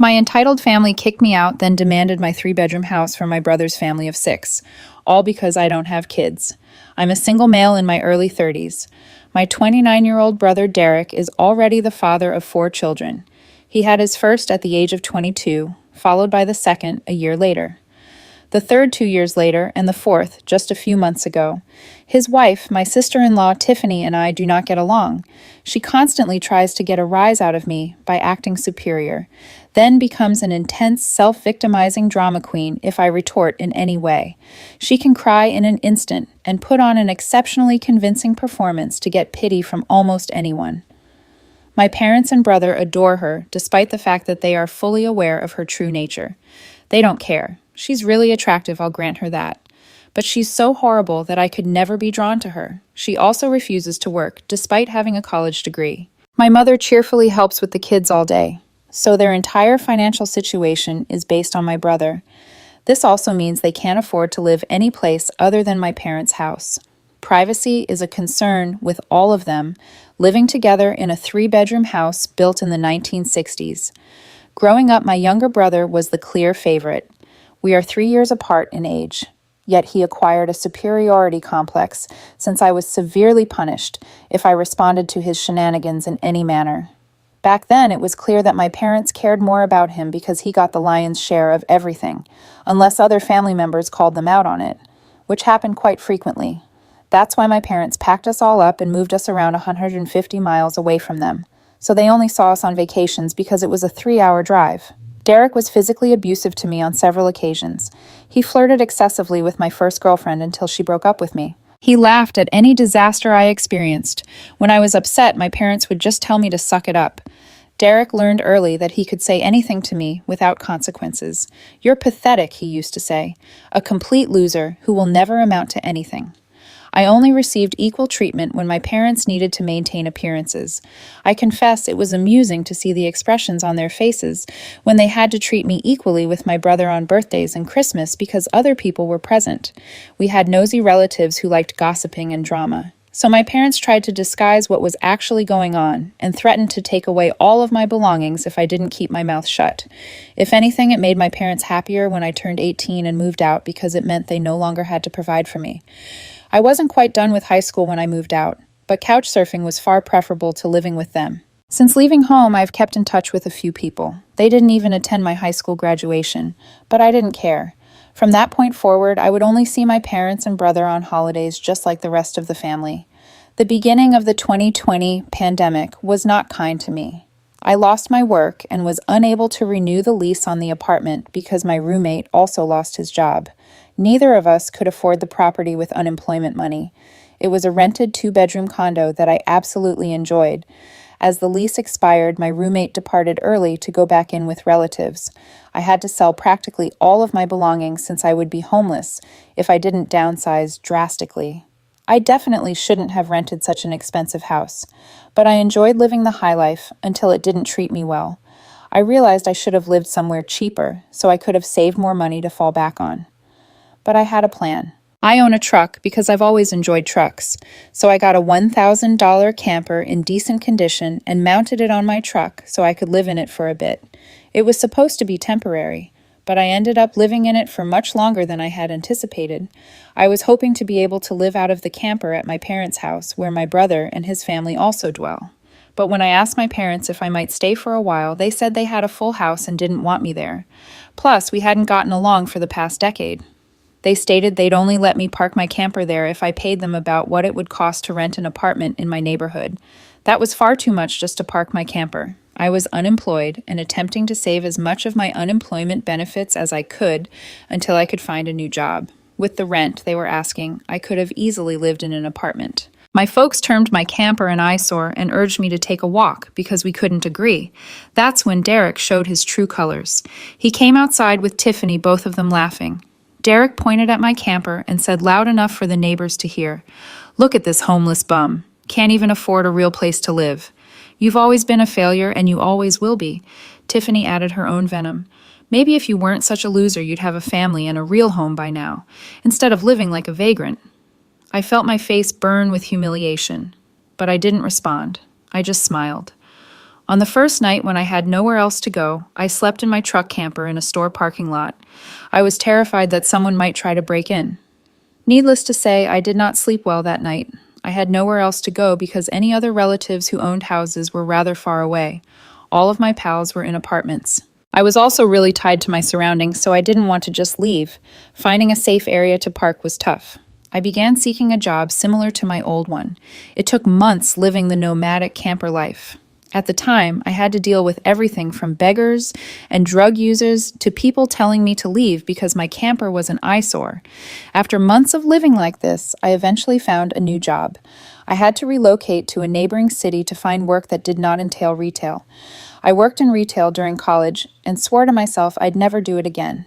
My entitled family kicked me out, then demanded my three-bedroom house from my brother's family of six, all because I don't have kids. I'm a single male in my early 30s. My 29-year-old brother Derek is already the father of four children. He had his first at the age of 22, followed by the second a year later. The third 2 years later, and the fourth just a few months ago. His wife, my sister-in-law Tiffany, and I do not get along. She constantly tries to get a rise out of me by acting superior, then becomes an intense, self-victimizing drama queen if I retort in any way. She can cry in an instant and put on an exceptionally convincing performance to get pity from almost anyone. My parents and brother adore her, despite the fact that they are fully aware of her true nature. They don't care. She's really attractive, I'll grant her that. But she's so horrible that I could never be drawn to her. She also refuses to work, despite having a college degree. My mother cheerfully helps with the kids all day, so their entire financial situation is based on my brother. This also means they can't afford to live any place other than my parents' house. Privacy is a concern with all of them, living together in a three-bedroom house built in the 1960s. Growing up, my younger brother was the clear favorite. We are 3 years apart in age, yet he acquired a superiority complex since I was severely punished if I responded to his shenanigans in any manner. Back then, it was clear that my parents cared more about him because he got the lion's share of everything, unless other family members called them out on it, which happened quite frequently. That's why my parents packed us all up and moved us around 150 miles away from them, so they only saw us on vacations because it was a 3-hour drive. Derek was physically abusive to me on several occasions. He flirted excessively with my first girlfriend until she broke up with me. He laughed at any disaster I experienced. When I was upset, my parents would just tell me to suck it up. Derek learned early that he could say anything to me without consequences. "You're pathetic," he used to say. "A complete loser who will never amount to anything." I only received equal treatment when my parents needed to maintain appearances. I confess it was amusing to see the expressions on their faces when they had to treat me equally with my brother on birthdays and Christmas because other people were present. We had nosy relatives who liked gossiping and drama. So my parents tried to disguise what was actually going on and threatened to take away all of my belongings if I didn't keep my mouth shut. If anything, it made my parents happier when I turned 18 and moved out because it meant they no longer had to provide for me. I wasn't quite done with high school when I moved out, but couch surfing was far preferable to living with them. Since leaving home, I've kept in touch with a few people. They didn't even attend my high school graduation, but I didn't care. From that point forward, I would only see my parents and brother on holidays just like the rest of the family. The beginning of the 2020 pandemic was not kind to me. I lost my work and was unable to renew the lease on the apartment because my roommate also lost his job. Neither of us could afford the property with unemployment money. It was a rented 2-bedroom condo that I absolutely enjoyed. As the lease expired, my roommate departed early to go back in with relatives. I had to sell practically all of my belongings since I would be homeless if I didn't downsize drastically. I definitely shouldn't have rented such an expensive house, but I enjoyed living the high life until it didn't treat me well. I realized I should have lived somewhere cheaper, so I could have saved more money to fall back on. But I had a plan. I own a truck because I've always enjoyed trucks, so I got a $1,000 camper in decent condition and mounted it on my truck so I could live in it for a bit. It was supposed to be temporary, but I ended up living in it for much longer than I had anticipated. I was hoping to be able to live out of the camper at my parents' house, where my brother and his family also dwell. But when I asked my parents if I might stay for a while, they said they had a full house and didn't want me there. Plus, we hadn't gotten along for the past decade. They stated they'd only let me park my camper there if I paid them about what it would cost to rent an apartment in my neighborhood. That was far too much just to park my camper. I was unemployed and attempting to save as much of my unemployment benefits as I could until I could find a new job. With the rent they were asking, I could have easily lived in an apartment. My folks termed my camper an eyesore and urged me to take a walk because we couldn't agree. That's when Derek showed his true colors. He came outside with Tiffany, both of them laughing. Derek pointed at my camper and said loud enough for the neighbors to hear, "Look at this homeless bum. Can't even afford a real place to live. You've always been a failure and you always will be." Tiffany added her own venom. "Maybe if you weren't such a loser, you'd have a family and a real home by now, instead of living like a vagrant." I felt my face burn with humiliation, but I didn't respond. I just smiled. On the first night when I had nowhere else to go, I slept in my truck camper in a store parking lot. I was terrified that someone might try to break in. Needless to say, I did not sleep well that night. I had nowhere else to go because any other relatives who owned houses were rather far away. All of my pals were in apartments. I was also really tied to my surroundings, so I didn't want to just leave. Finding a safe area to park was tough. I began seeking a job similar to my old one. It took months living the nomadic camper life. At the time, I had to deal with everything from beggars and drug users to people telling me to leave because my camper was an eyesore. After months of living like this, I eventually found a new job. I had to relocate to a neighboring city to find work that did not entail retail. I worked in retail during college and swore to myself I'd never do it again.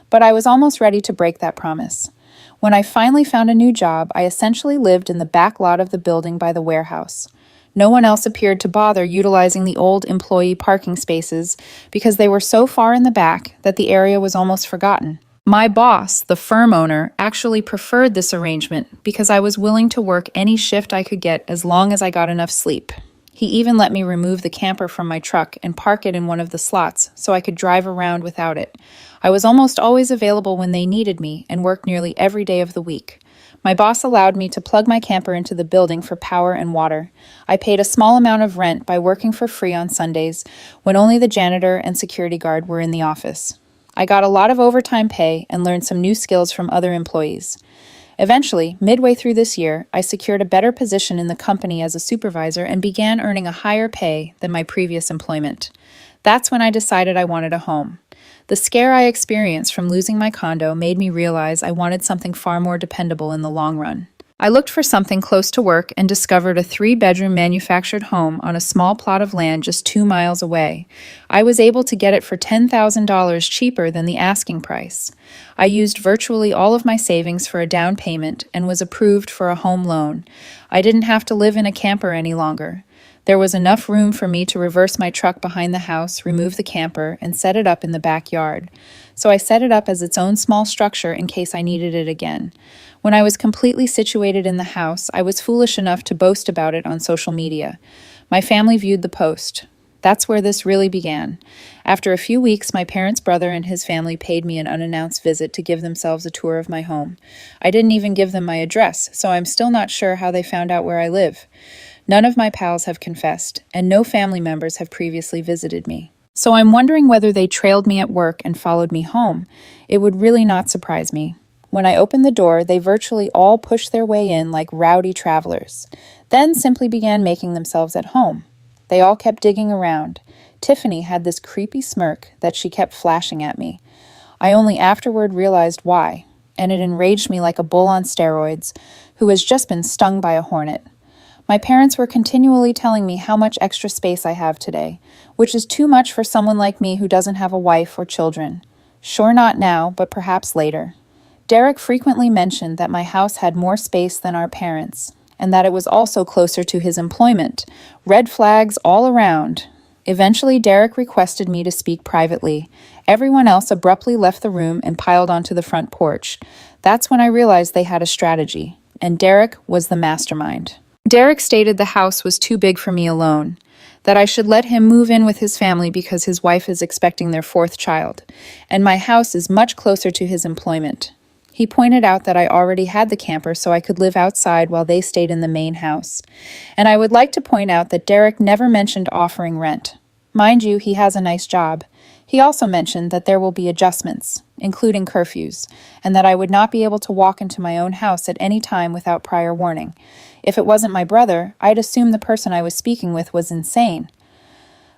But I was almost ready to break that promise. When I finally found a new job, I essentially lived in the back lot of the building by the warehouse. No one else appeared to bother utilizing the old employee parking spaces because they were so far in the back that the area was almost forgotten. My boss, the firm owner, actually preferred this arrangement because I was willing to work any shift I could get as long as I got enough sleep. He even let me remove the camper from my truck and park it in one of the slots so I could drive around without it. I was almost always available when they needed me and worked nearly every day of the week. My boss allowed me to plug my camper into the building for power and water. I paid a small amount of rent by working for free on Sundays when only the janitor and security guard were in the office. I got a lot of overtime pay and learned some new skills from other employees. Eventually, midway through this year, I secured a better position in the company as a supervisor and began earning a higher pay than my previous employment. That's when I decided I wanted a home. The scare I experienced from losing my condo made me realize I wanted something far more dependable in the long run. I looked for something close to work and discovered a 3-bedroom manufactured home on a small plot of land just 2 miles away. I was able to get it for $10,000 cheaper than the asking price. I used virtually all of my savings for a down payment and was approved for a home loan. I didn't have to live in a camper any longer. There was enough room for me to reverse my truck behind the house, remove the camper, and set it up in the backyard. So I set it up as its own small structure in case I needed it again. When I was completely situated in the house, I was foolish enough to boast about it on social media. My family viewed the post. That's where this really began. After a few weeks, my parents' brother and his family paid me an unannounced visit to give themselves a tour of my home. I didn't even give them my address, so I'm still not sure how they found out where I live. None of my pals have confessed, and no family members have previously visited me. So I'm wondering whether they trailed me at work and followed me home. It would really not surprise me. When I opened the door, they virtually all pushed their way in like rowdy travelers, then simply began making themselves at home. They all kept digging around. Tiffany had this creepy smirk that she kept flashing at me. I only afterward realized why, and it enraged me like a bull on steroids who has just been stung by a hornet. My parents were continually telling me how much extra space I have today, which is too much for someone like me who doesn't have a wife or children. Sure, not now, but perhaps later. Derek frequently mentioned that my house had more space than our parents', and that it was also closer to his employment. Red flags all around. Eventually, Derek requested me to speak privately. Everyone else abruptly left the room and piled onto the front porch. That's when I realized they had a strategy, and Derek was the mastermind. Derek stated the house was too big for me alone, that I should let him move in with his family because his wife is expecting their 4th child, and my house is much closer to his employment. He pointed out that I already had the camper so I could live outside while they stayed in the main house. And I would like to point out that Derek never mentioned offering rent. Mind you, he has a nice job. He also mentioned that there will be adjustments, including curfews, and that I would not be able to walk into my own house at any time without prior warning. If it wasn't my brother, I'd assume the person I was speaking with was insane.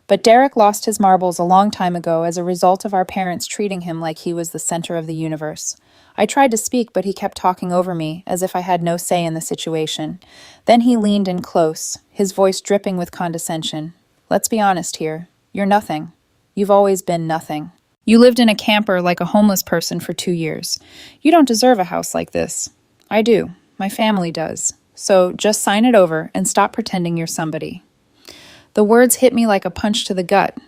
But Derek lost his marbles a long time ago as a result of our parents treating him like he was the center of the universe. I tried to speak, but he kept talking over me, as if I had no say in the situation. Then he leaned in close, his voice dripping with condescension. Let's be honest here. You're nothing. You've always been nothing. You lived in a camper like a homeless person for 2 years. You don't deserve a house like this. I do. My family does. So just sign it over and stop pretending you're somebody. The words hit me like a punch to the gut,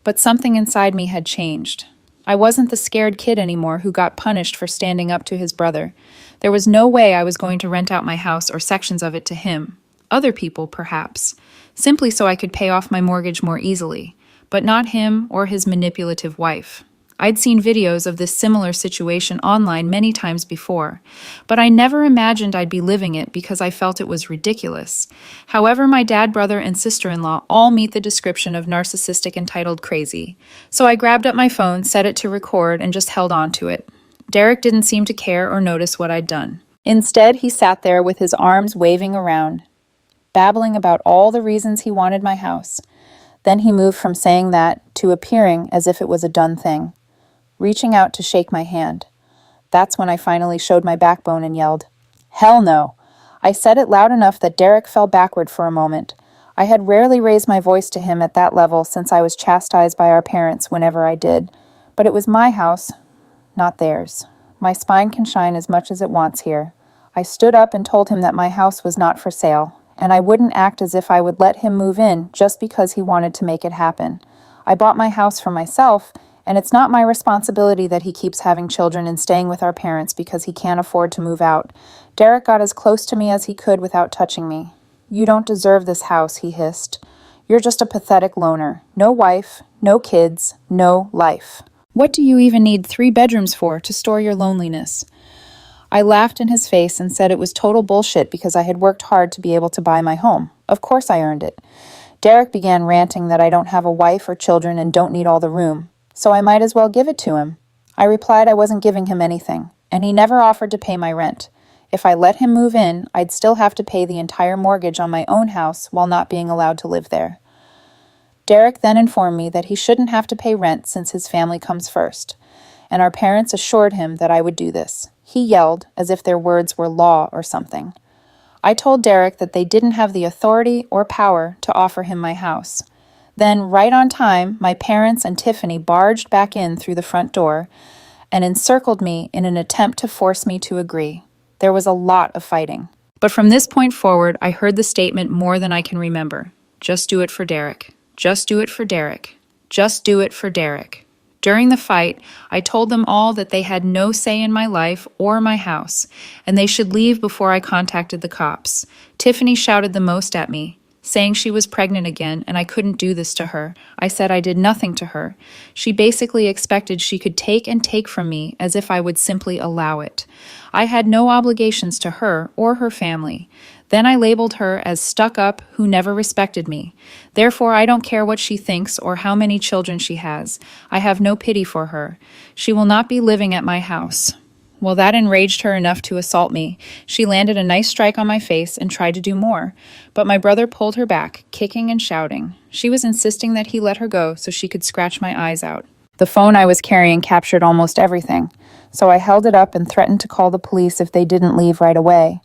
but something inside me had changed. I wasn't the scared kid anymore who got punished for standing up to his brother. There was no way I was going to rent out my house or sections of it to him. Other people, perhaps. simply so I could pay off my mortgage more easily, but not him or his manipulative wife. I'd seen videos of this similar situation online many times before, but I never imagined I'd be living it because I felt it was ridiculous. However, my dad, brother, and sister-in-law all meet the description of narcissistic entitled crazy. So I grabbed up my phone, set it to record, and just held on to it. Derek didn't seem to care or notice what I'd done. Instead, he sat there with his arms waving around, babbling about all the reasons he wanted my house. Then he moved from saying that to appearing as if it was a done thing, reaching out to shake my hand. That's when I finally showed my backbone and yelled, "Hell no!" I said it loud enough that Derek fell backward for a moment. I had rarely raised my voice to him at that level since I was chastised by our parents whenever I did. But it was my house, not theirs. My spine can shine as much as it wants here. I stood up and told him that my house was not for sale, and I wouldn't act as if I would let him move in just because he wanted to make it happen. I bought my house for myself, and it's not my responsibility that he keeps having children and staying with our parents because he can't afford to move out. Derek got as close to me as he could without touching me. "You don't deserve this house," he hissed. "You're just a pathetic loner. No wife, no kids, no life. What do you even need 3 bedrooms for to store your loneliness?" I laughed in his face and said it was total bullshit because I had worked hard to be able to buy my home. Of course I earned it. Derek began ranting that I don't have a wife or children and don't need all the room, so I might as well give it to him. I replied I wasn't giving him anything, and he never offered to pay my rent. If I let him move in, I'd still have to pay the entire mortgage on my own house while not being allowed to live there. Derek then informed me that he shouldn't have to pay rent since his family comes first, and our parents assured him that I would do this. He yelled, as if their words were law or something. I told Derek that they didn't have the authority or power to offer him my house. Then, right on time, my parents and Tiffany barged back in through the front door and encircled me in an attempt to force me to agree. There was a lot of fighting. But from this point forward, I heard the statement more than I can remember. Just do it for Derek. Just do it for Derek. Just do it for Derek. During the fight, I told them all that they had no say in my life or my house, and they should leave before I contacted the cops. Tiffany shouted the most at me, saying she was pregnant again and I couldn't do this to her. I said I did nothing to her. She basically expected she could take and take from me as if I would simply allow it. I had no obligations to her or her family. Then I labeled her as stuck up who never respected me. Therefore, I don't care what she thinks or how many children she has. I have no pity for her. She will not be living at my house. Well, that enraged her enough to assault me. She landed a nice strike on my face and tried to do more, but my brother pulled her back, kicking and shouting. She was insisting that he let her go so she could scratch my eyes out. The phone I was carrying captured almost everything, so I held it up and threatened to call the police if they didn't leave right away.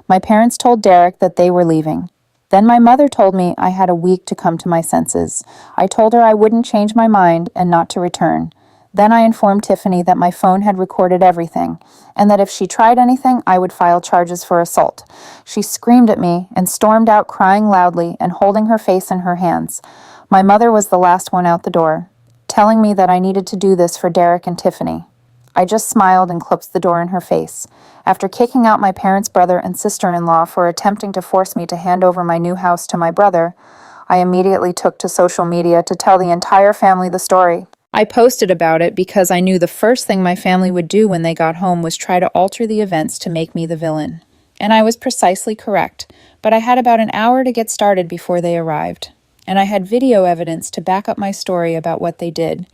My parents told Derek that they were leaving. Then my mother told me I had a week to come to my senses. I told her I wouldn't change my mind and not to return. Then I informed Tiffany that my phone had recorded everything, and that if she tried anything, I would file charges for assault. She screamed at me and stormed out crying loudly and holding her face in her hands. My mother was the last one out the door, telling me that I needed to do this for Derek and Tiffany. I just smiled and closed the door in her face. After kicking out my parents' brother and sister-in-law for attempting to force me to hand over my new house to my brother, I immediately took to social media to tell the entire family the story. I posted about it because I knew the first thing my family would do when they got home was try to alter the events to make me the villain. And I was precisely correct, but I had about an hour to get started before they arrived. And I had video evidence to back up my story about what they did.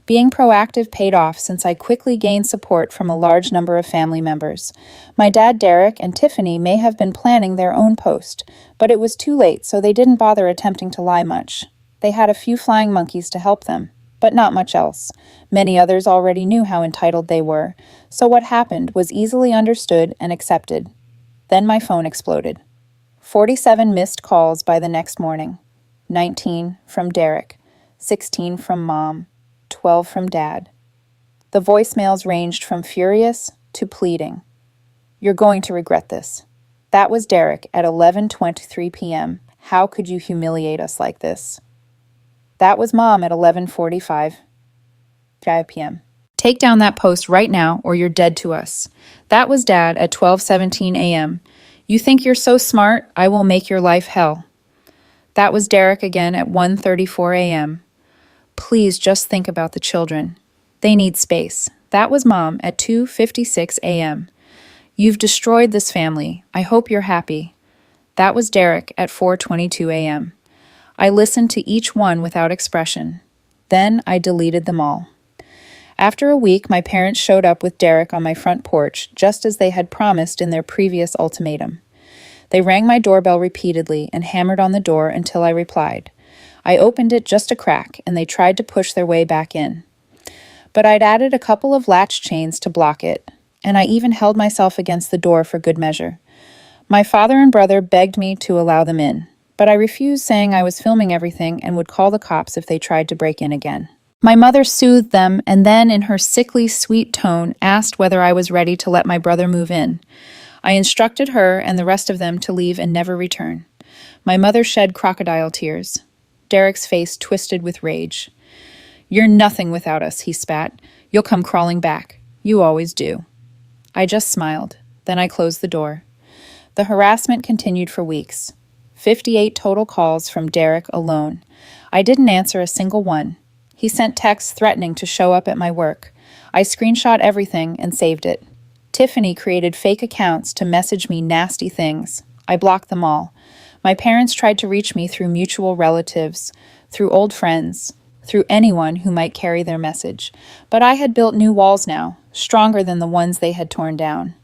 Being proactive paid off since I quickly gained support from a large number of family members. My dad, Derek, and Tiffany may have been planning their own post, but it was too late, so they didn't bother attempting to lie much. They had a few flying monkeys to help them, but not much else. Many others already knew how entitled they were, so what happened was easily understood and accepted. Then my phone exploded. 47 missed calls by the next morning. 19 from Derek, 16 from Mom, 12 from Dad. The voicemails ranged from furious to pleading. "You're going to regret this. That was Derek at 11:23 p.m. How could you humiliate us like this?" That was Mom at 11:45 p.m. "Take down that post right now or you're dead to us." That was Dad at 12:17 a.m. "You think you're so smart? I will make your life hell." That was Derek again at 1:34 a.m. Please just think about the children. They need space. That was Mom at 2:56 a.m. You've destroyed this family. I hope you're happy. That was Derek at 4:22 a.m. I listened to each one without expression. Then I deleted them all. After a week, my parents showed up with Derek on my front porch, just as they had promised in their previous ultimatum. They rang my doorbell repeatedly and hammered on the door until I replied. I opened it just a crack, and they tried to push their way back in. But I'd added a couple of latch chains to block it, and I even held myself against the door for good measure. My father and brother begged me to allow them in, but I refused, saying I was filming everything and would call the cops if they tried to break in again. My mother soothed them and then, in her sickly sweet tone, asked whether I was ready to let my brother move in. I instructed her and the rest of them to leave and never return. My mother shed crocodile tears. Derek's face twisted with rage. "You're nothing without us," he spat. "You'll come crawling back. You always do." I just smiled. Then I closed the door. The harassment continued for weeks. 58 total calls from Derek alone. I didn't answer a single one. He sent texts threatening to show up at my work. I screenshot everything and saved it. Tiffany created fake accounts to message me nasty things. I blocked them all. My parents tried to reach me through mutual relatives, through old friends, through anyone who might carry their message. But I had built new walls now, stronger than the ones they had torn down.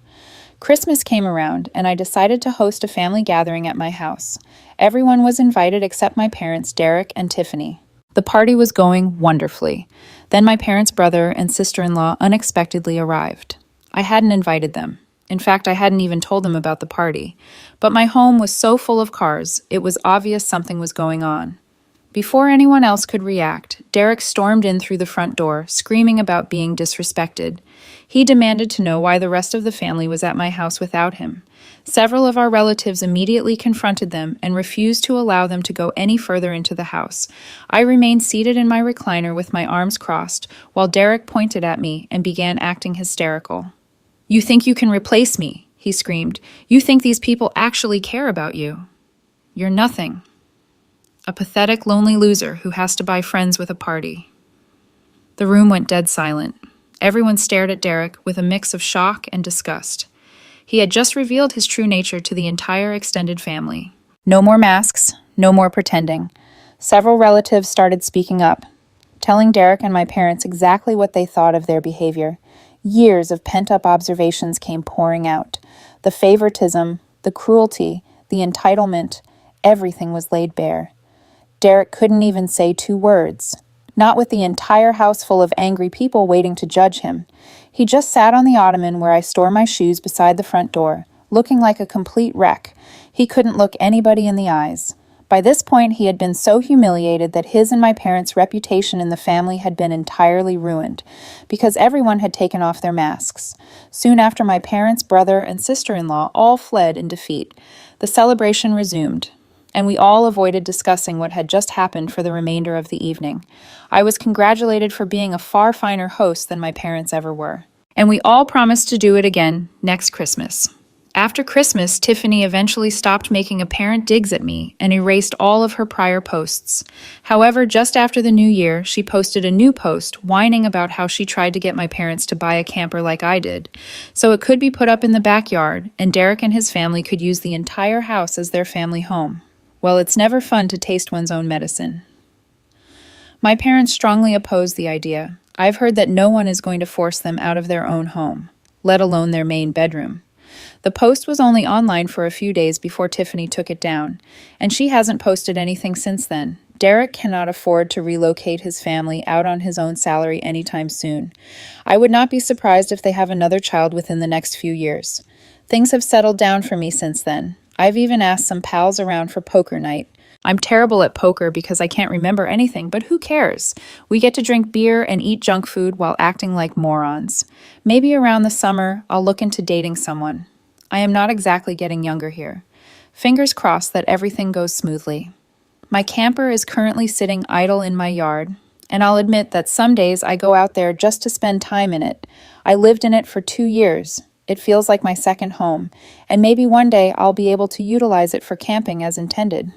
Christmas came around, and I decided to host a family gathering at my house. Everyone was invited except my parents, Derek and Tiffany. The party was going wonderfully. Then my parents' brother and sister-in-law unexpectedly arrived. I hadn't invited them. In fact, I hadn't even told them about the party. But my home was so full of cars, it was obvious something was going on. Before anyone else could react, Derek stormed in through the front door, screaming about being disrespected. He demanded to know why the rest of the family was at my house without him. Several of our relatives immediately confronted them and refused to allow them to go any further into the house. I remained seated in my recliner with my arms crossed, while Derek pointed at me and began acting hysterical. "You think you can replace me?" he screamed. "You think these people actually care about you? You're nothing. A pathetic, lonely loser who has to buy friends with a party." The room went dead silent. Everyone stared at Derek with a mix of shock and disgust. He had just revealed his true nature to the entire extended family. No more masks, no more pretending. Several relatives started speaking up, telling Derek and my parents exactly what they thought of their behavior. Years of pent-up observations came pouring out. The favoritism, the cruelty, the entitlement, everything was laid bare. Derek couldn't even say 2 words, not with the entire house full of angry people waiting to judge him. He just sat on the ottoman where I store my shoes beside the front door, looking like a complete wreck. He couldn't look anybody in the eyes. By this point, he had been so humiliated that his and my parents' reputation in the family had been entirely ruined, because everyone had taken off their masks. Soon after, my parents, brother, and sister-in-law all fled in defeat. The celebration resumed, and we all avoided discussing what had just happened for the remainder of the evening. I was congratulated for being a far finer host than my parents ever were. And we all promised to do it again next Christmas. After Christmas, Tiffany eventually stopped making apparent digs at me and erased all of her prior posts. However, just after the new year, she posted a new post whining about how she tried to get my parents to buy a camper like I did, so it could be put up in the backyard and Derek and his family could use the entire house as their family home. Well, it's never fun to taste one's own medicine. My parents strongly oppose the idea. I've heard that no one is going to force them out of their own home, let alone their main bedroom. The post was only online for a few days before Tiffany took it down, and she hasn't posted anything since then. Derek cannot afford to relocate his family out on his own salary anytime soon. I would not be surprised if they have another child within the next few years. Things have settled down for me since then. I've even asked some pals around for poker night. I'm terrible at poker because I can't remember anything, but who cares? We get to drink beer and eat junk food while acting like morons. Maybe around the summer, I'll look into dating someone. I am not exactly getting younger here. Fingers crossed that everything goes smoothly. My camper is currently sitting idle in my yard, and I'll admit that some days I go out there just to spend time in it. I lived in it for 2 years. It feels like my second home, and maybe one day I'll be able to utilize it for camping as intended.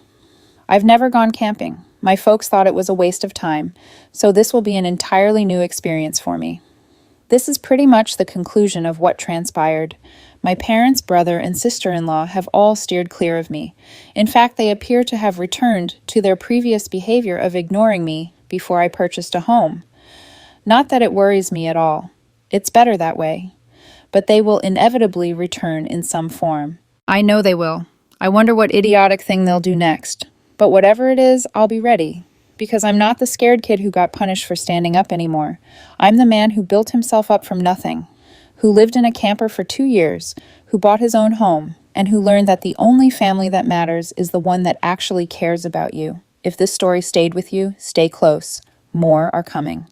I've never gone camping. My folks thought it was a waste of time, so this will be an entirely new experience for me. This is pretty much the conclusion of what transpired. My parents, brother, and sister-in-law have all steered clear of me. In fact, they appear to have returned to their previous behavior of ignoring me before I purchased a home. Not that it worries me at all. It's better that way. But they will inevitably return in some form. I know they will. I wonder what idiotic thing they'll do next. But whatever it is, I'll be ready. Because I'm not the scared kid who got punished for standing up anymore. I'm the man who built himself up from nothing, who lived in a camper for 2 years, who bought his own home, and who learned that the only family that matters is the one that actually cares about you. If this story stayed with you, stay close. More are coming.